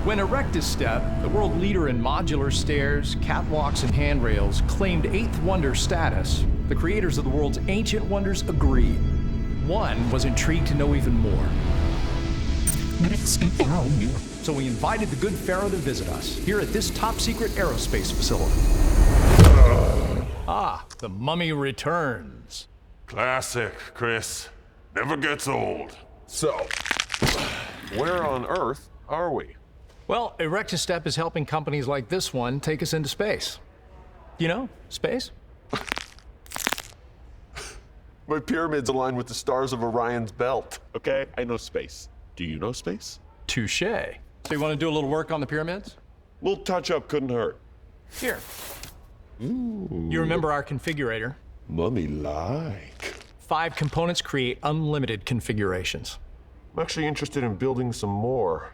When ErectaStep, the world leader in modular stairs, catwalks, and handrails, claimed eighth wonder status, the creators of the world's ancient wonders agreed. One was intrigued to know even more. So we invited the good pharaoh to visit us here at this top-secret aerospace facility. The mummy returns. Classic, Chris. Never gets old. So, where on Earth are we? Well, ErectaStep is helping companies like this one take us into space. You know, space? My pyramid's aligned with the stars of Orion's belt, okay? I know space. Do you know space? Touché. So you want to do a little work on the pyramids? A little touch-up couldn't hurt. Here. Ooh. You remember our configurator? Mummy-like. 5 components create unlimited configurations. I'm actually interested in building some more.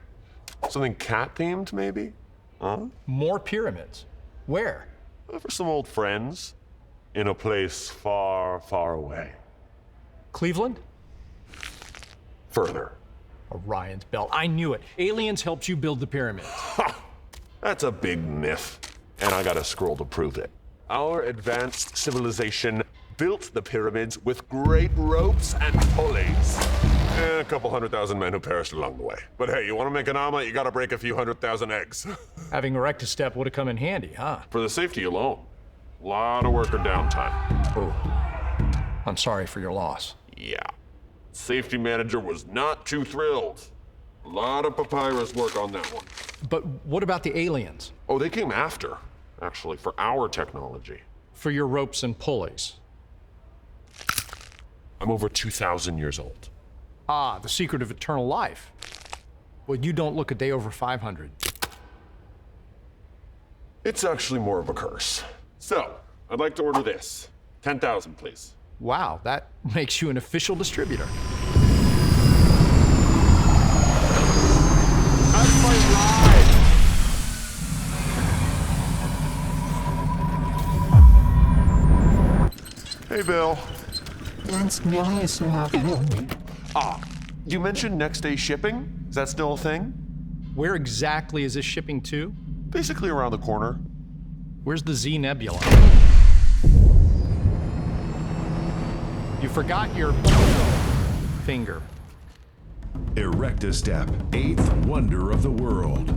Something cat-themed, maybe? Huh? More pyramids. Where? For some old friends. In a place far, far away. Cleveland? Further. Orion's belt. I knew it. Aliens helped you build the pyramids. Ha! That's a big myth. And I got a scroll to prove it. Our advanced civilization built the pyramids with great ropes and pulleys. And a couple 100,000 men who perished along the way. But hey, you want to make an omelet, you gotta break a few 100,000 eggs. Having ErectaStep would have come in handy, huh? For the safety alone. A lot of worker downtime. Oh, I'm sorry for your loss. Yeah. Safety manager was not too thrilled. A lot of papyrus work on that one. But what about the aliens? Oh, they came after, actually, for our technology. For your ropes and pulleys? I'm over 2,000 years old. Ah, the secret of eternal life. Well, you don't look a day over 500. It's actually more of a curse. So, I'd like to order this. 10,000, please. Wow, that makes you an official distributor. That's my ride! Hey, Bill. That's nice to have you. You mentioned next day shipping? Is that still a thing? Where exactly is this shipping to? Basically around the corner. Where's the Z Nebula? You forgot your finger. ErectaStep, eighth wonder of the world.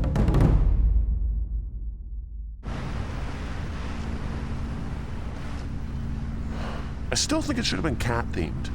I still think it should have been cat-themed.